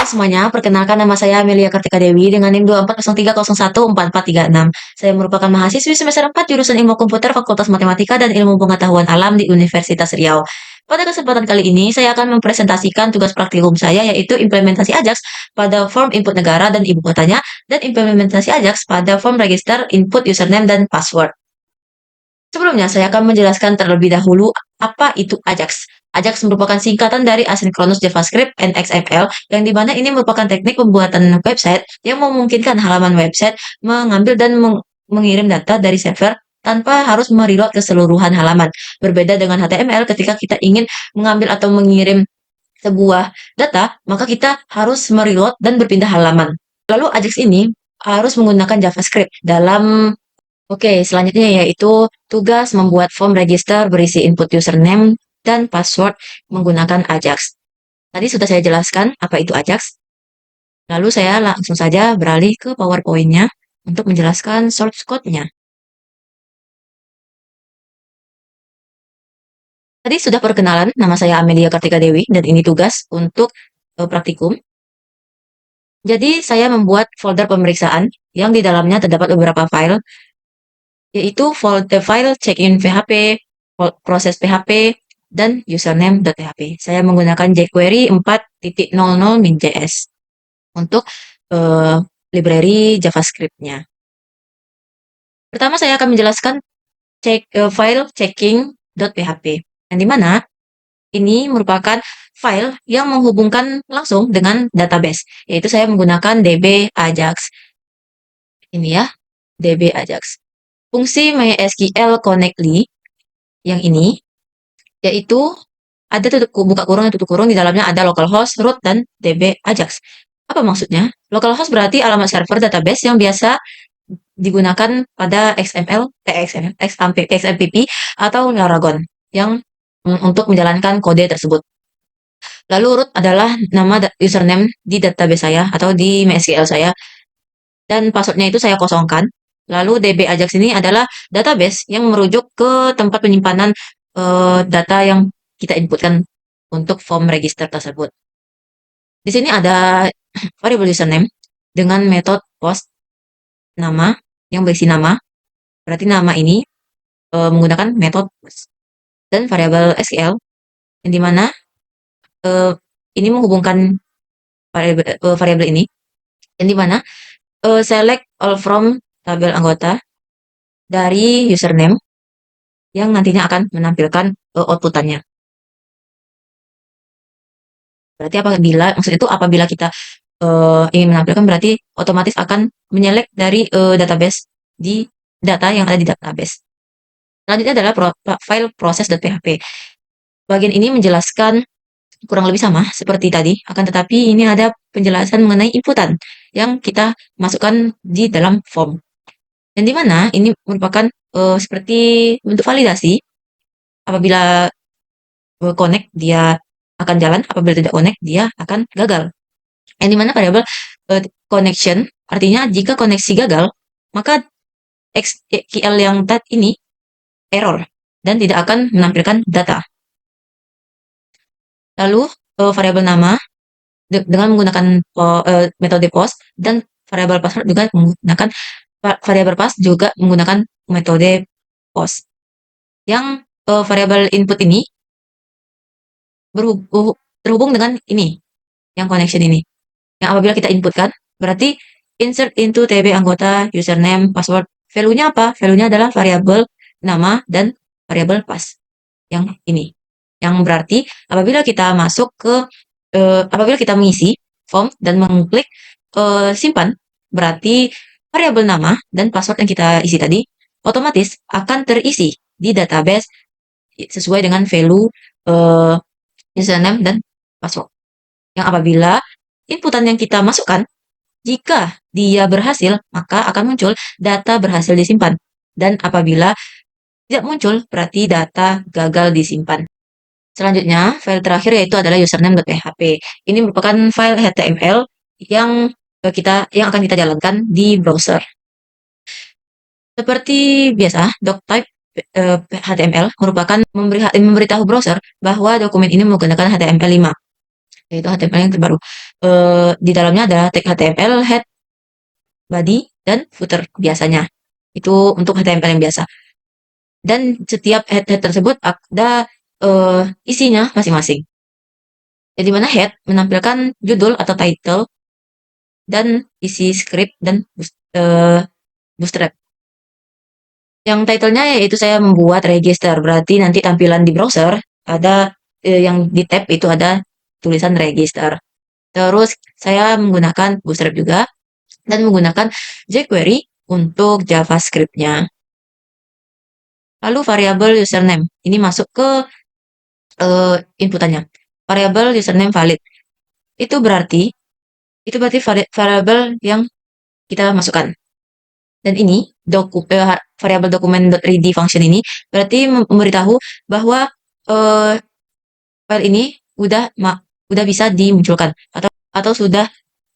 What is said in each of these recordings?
semuanya, perkenalkan nama saya Amelia Kartika Dewi dengan NIM 2403014436. Saya merupakan mahasiswi semester 4 jurusan Ilmu Komputer Fakultas Matematika dan Ilmu Pengetahuan Alam di Universitas Riau. Pada kesempatan kali ini, saya akan mempresentasikan tugas praktikum saya yaitu implementasi Ajax pada form input negara dan ibu kotanya dan implementasi Ajax pada form register input username dan password. Sebelumnya, saya akan menjelaskan terlebih dahulu apa itu Ajax. Ajax merupakan singkatan dari Asynchronous JavaScript and XML, yang dimana ini merupakan teknik pembuatan website yang memungkinkan halaman website mengambil dan mengirim data dari server tanpa harus mereload keseluruhan halaman. Berbeda dengan HTML, ketika kita ingin mengambil atau mengirim sebuah data, maka kita harus mereload dan berpindah halaman. Lalu Ajax ini harus menggunakan JavaScript dalam. Oke, selanjutnya yaitu tugas membuat form register berisi input username dan password menggunakan Ajax. Tadi sudah saya jelaskan apa itu Ajax. Lalu saya langsung saja beralih ke PowerPoint-nya untuk menjelaskan source code-nya. Tadi sudah perkenalan, nama saya Amelia Kartika Dewi dan ini tugas untuk praktikum. Jadi saya membuat folder pemeriksaan yang di dalamnya terdapat beberapa file, yaitu folder file check-in PHP, proses PHP, dan username.php. Saya menggunakan jQuery 4.00 min.js untuk library JavaScript-nya. Pertama saya akan menjelaskan file checking.php, yang dimana ini merupakan file yang menghubungkan langsung dengan database, yaitu saya menggunakan DB Ajax. Ini ya, DB Ajax. Fungsi MySQL Connectly yang ini, yaitu ada buka kurung dan tutup kurung, di dalamnya ada localhost, root, dan DB Ajax. Apa maksudnya? Localhost berarti alamat server database yang biasa digunakan pada XMPP atau Laragon yang untuk menjalankan kode tersebut. Lalu root adalah nama username di database saya atau di MySQL saya, dan passwordnya itu saya kosongkan. Lalu DB Ajax ini adalah database yang merujuk ke tempat penyimpanan data yang kita inputkan untuk form register tersebut. Di sini ada variable username dengan metode post nama yang berisi nama. Berarti nama ini menggunakan metode post. Dan variabel SQL yang dimana ini menghubungkan variabel ini, yang dimana select all from tabel anggota dari username yang nantinya akan menampilkan outputannya. Berarti apabila kita ingin menampilkan, berarti otomatis akan menyelect dari database di data yang ada di database. Selanjutnya adalah file process.php. Bagian ini menjelaskan kurang lebih sama seperti tadi, akan tetapi ini ada penjelasan mengenai inputan yang kita masukkan di dalam form. Yang dimana ini merupakan seperti bentuk validasi. Apabila connect, dia akan jalan. Apabila tidak connect, dia akan gagal. Yang dimana variabel connection artinya jika koneksi gagal, maka SQL yang ini error dan tidak akan menampilkan data. Lalu variabel nama dengan menggunakan metode post, dan variabel password juga menggunakan variabel pass juga menggunakan metode post. Yang variabel input ini terhubung dengan ini, yang connection ini. Yang apabila kita inputkan, berarti insert into TB anggota, username, password. Value-nya apa? Value-nya adalah variabel nama dan variabel pass. Yang ini. Yang berarti apabila kita masuk ke apabila kita mengisi form dan mengklik simpan, berarti variabel nama dan password yang kita isi tadi otomatis akan terisi di database sesuai dengan value username dan password. Yang apabila inputan yang kita masukkan, jika dia berhasil, maka akan muncul data berhasil disimpan. Dan apabila tidak muncul, berarti data gagal disimpan. Selanjutnya, file terakhir yaitu adalah username.php. Ini merupakan file HTML yang akan kita jalankan di browser. Seperti biasa, doctype HTML merupakan memberitahu browser bahwa dokumen ini menggunakan HTML5. yaitu HTML yang terbaru. Di dalamnya ada tag HTML, head, body, dan footer biasanya. Itu untuk HTML yang biasa. Dan setiap head tersebut ada isinya masing-masing. Jadi mana head menampilkan judul atau title dan isi script dan bootstrap. Yang titlenya yaitu saya membuat register, berarti nanti tampilan di browser ada yang di tab itu ada tulisan register. Terus saya menggunakan bootstrap juga dan menggunakan jQuery untuk JavaScript-nya. Lalu variabel username ini masuk ke inputannya. Variabel username valid. Itu berarti variabel yang kita masukkan. Dan ini variabel document.read function ini berarti memberitahu bahwa uh, file ini udah bisa dimunculkan atau sudah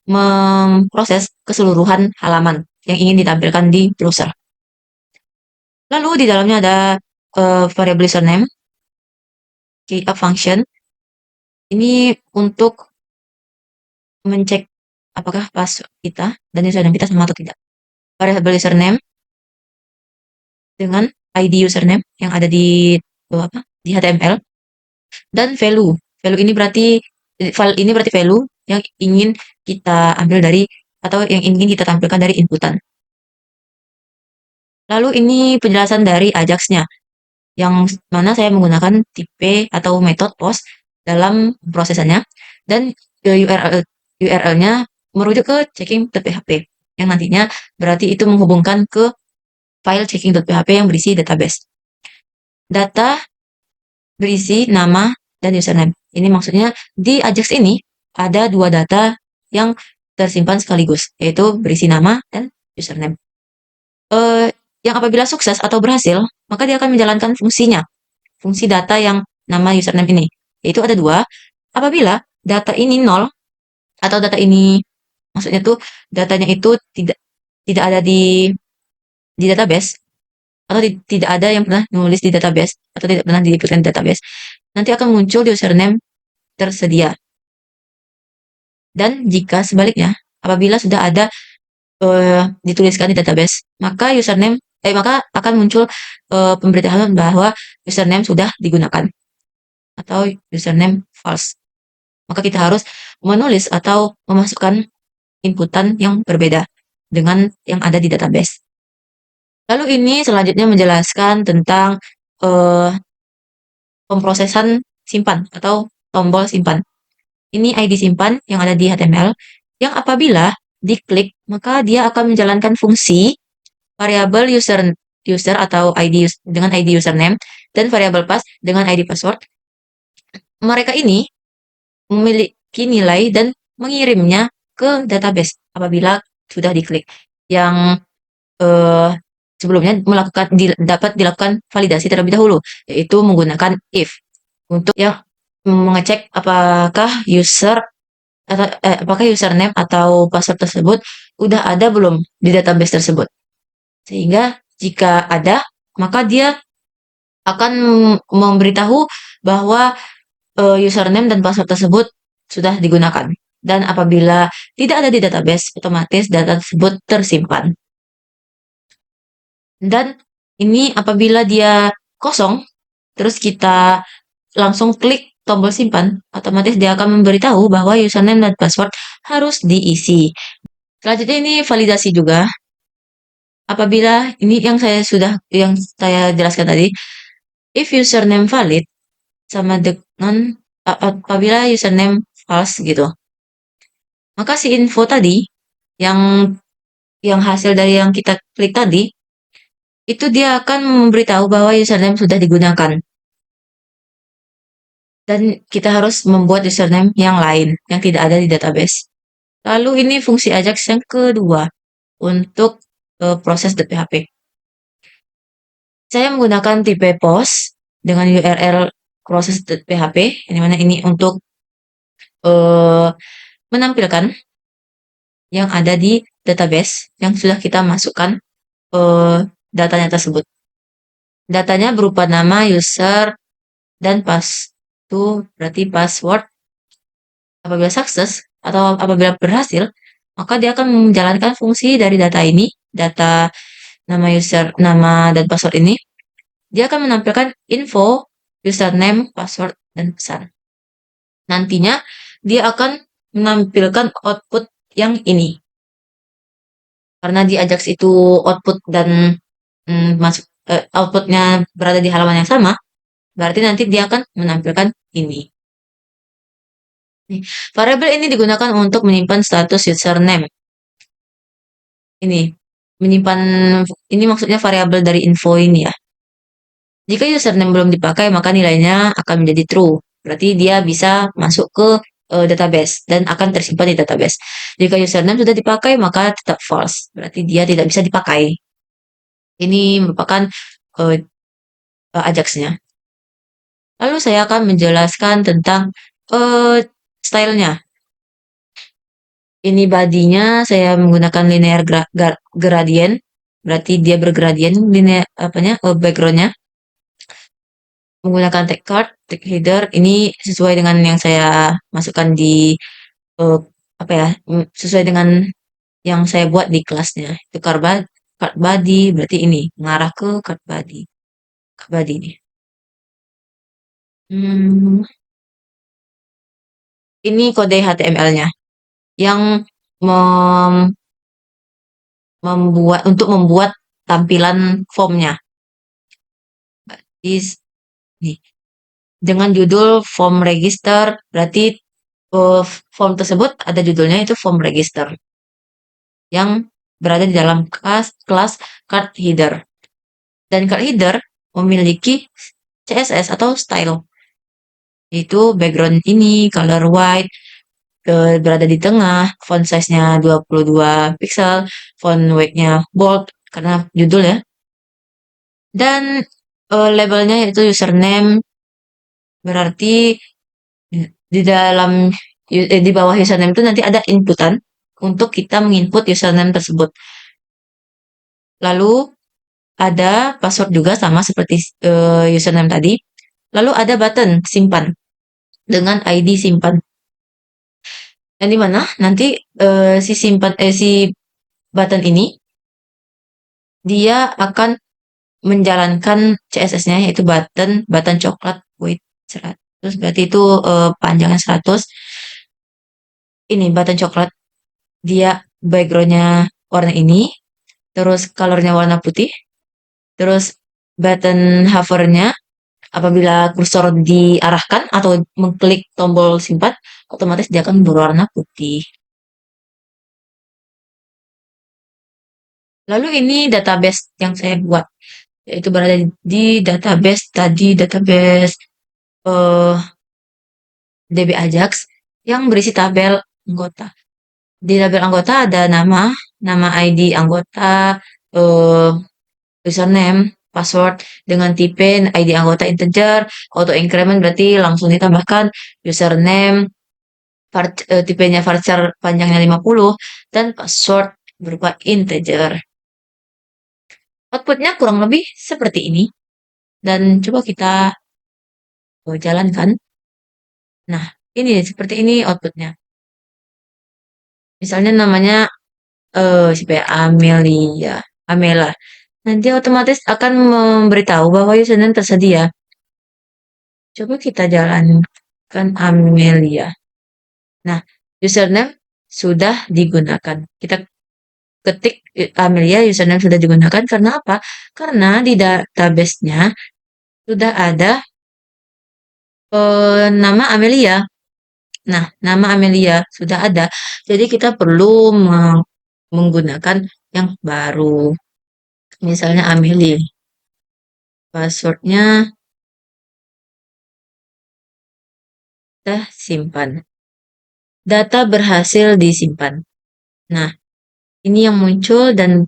memproses keseluruhan halaman yang ingin ditampilkan di browser. Lalu di dalamnya ada variable username keyup function. Ini untuk mencek apakah password kita dan username kita sama atau tidak. Variable username dengan ID username yang ada di di HTML dan value. File ini berarti value yang ingin kita ambil dari atau yang ingin kita tampilkan dari inputan. Lalu ini penjelasan dari Ajax-nya, yang mana saya menggunakan tipe atau metode post dalam prosesannya, dan URL-nya merujuk ke checking.php, yang nantinya berarti itu menghubungkan ke file checking.php yang berisi database. Data berisi nama dan username. Ini maksudnya di Ajax ini ada dua data yang tersimpan sekaligus, yaitu berisi nama dan username. Yang apabila sukses atau berhasil, maka dia akan menjalankan fungsinya, fungsi data yang nama username ini, yaitu ada dua. Apabila data ini nol atau data ini maksudnya tuh datanya itu tidak ada di database atau tidak ada yang pernah nulis di database atau tidak pernah diinputkan di database, nanti akan muncul di username tersedia. Dan jika sebaliknya, apabila sudah ada dituliskan di database, maka maka akan muncul pemberitahuan bahwa username sudah digunakan atau username false. Maka kita harus menulis atau memasukkan inputan yang berbeda dengan yang ada di database. Lalu ini selanjutnya menjelaskan tentang pemrosesan simpan atau tombol simpan. Ini ID simpan yang ada di HTML yang apabila diklik maka dia akan menjalankan fungsi variabel user atau dengan ID username dan variabel pass dengan ID password. Mereka ini memiliki nilai dan mengirimnya ke database apabila sudah diklik. Yang sebelumnya dapat dilakukan validasi terlebih dahulu, yaitu menggunakan if untuk yang mengecek apakah apakah username atau password tersebut udah ada belum di database tersebut. Sehingga jika ada, maka dia akan memberitahu bahwa username dan password tersebut sudah digunakan. Dan apabila tidak ada di database, otomatis data tersebut tersimpan. Dan ini apabila dia kosong, terus kita langsung klik tombol simpan, otomatis dia akan memberitahu bahwa username dan password harus diisi. Selanjutnya ini validasi juga. Apabila ini yang saya jelaskan tadi, if username valid sama dengan apabila username false gitu, maka si info tadi yang hasil dari yang kita klik tadi itu dia akan memberitahu bahwa username sudah digunakan. Dan kita harus membuat username yang lain yang tidak ada di database. Lalu ini fungsi Ajax yang kedua untuk proses .php. Saya menggunakan tipe post dengan URL process.php, yang dimana ini untuk menampilkan yang ada di database yang sudah kita masukkan datanya tersebut. Datanya berupa nama user dan itu berarti password Apabila sukses atau apabila berhasil, maka dia akan menjalankan fungsi dari data ini, data nama user, nama dan password ini, dia akan menampilkan info, username, password, dan pesan. Nantinya dia akan menampilkan output yang ini. Karena di Ajax itu output dan masuk outputnya berada di halaman yang sama, berarti nanti dia akan menampilkan ini. Nih, variabel ini digunakan untuk menyimpan status username. Ini menyimpan ini maksudnya variabel dari info ini ya. Jika username belum dipakai, maka nilainya akan menjadi true. Berarti dia bisa masuk ke database dan akan tersimpan di database. Jika username sudah dipakai, maka tetap false. Berarti dia tidak bisa dipakai. Ini merupakan uh, Ajax-nya. Lalu saya akan menjelaskan tentang uh, stylenya. Ini bodinya saya menggunakan linear gradient. Berarti dia bergradient linear apanya backgroundnya. Menggunakan tag card, tag header ini sesuai dengan yang saya masukkan di uh, apa ya, sesuai dengan yang saya buat di kelasnya. Itu card body berarti ini mengarah ke card body. Card body ini. Hmm, ini kode HTML-nya yang mem- membuat tampilan formnya. Is nih dengan judul form register berarti form tersebut ada judulnya itu form register yang berada di dalam kelas card header. Dan card header memiliki CSS atau style. Itu background ini color white, berada di tengah, font size-nya 22 pixel, font weight-nya bold karena judul ya. Dan labelnya yaitu username berarti di dalam di bawah username itu nanti ada inputan untuk kita menginput username tersebut. Lalu ada password juga sama seperti username tadi. Lalu ada button simpan dengan ID simpan. Yang dimana nanti si button ini dia akan menjalankan CSS-nya yaitu button coklat weight 100. Berarti itu panjangnya 100. Ini button coklat. Dia backgroundnya warna ini. Terus colornya warna putih. Terus button hovernya apabila kursor diarahkan atau mengklik tombol simpan, otomatis dia akan berwarna putih. Lalu ini database yang saya buat, yaitu berada di database tadi, database uh, DB Ajax yang berisi tabel anggota. Di tabel anggota ada nama ID anggota, uh, username, password dengan tipe ID anggota integer, auto increment berarti langsung ditambahkan username, tipenya varchar panjangnya 50 dan password berupa integer. Outputnya kurang lebih seperti ini. Dan coba kita jalankan. Nah, ini seperti ini outputnya. Misalnya namanya siapa ya? Amela. Nanti otomatis akan memberitahu bahwa username tersedia. Coba kita jalankan Amelia. Nah, username sudah digunakan. Kita ketik Amelia username sudah digunakan karena apa? Karena di database-nya sudah ada nama Amelia. Nah, nama Amelia sudah ada. Jadi kita perlu menggunakan yang baru. Misalnya Amelia. Passwordnya kita simpan. Data berhasil disimpan. Nah, ini yang muncul dan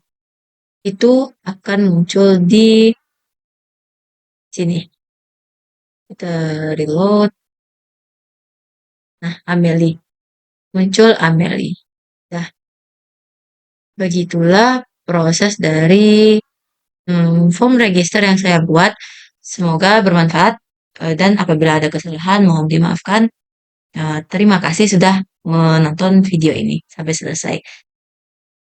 itu akan muncul di sini. Kita reload. Nah, Amelie. Muncul Amelie. Nah, begitulah proses dari form register yang saya buat. Semoga bermanfaat dan apabila ada kesalahan mohon dimaafkan. Terima kasih sudah menonton video ini sampai selesai.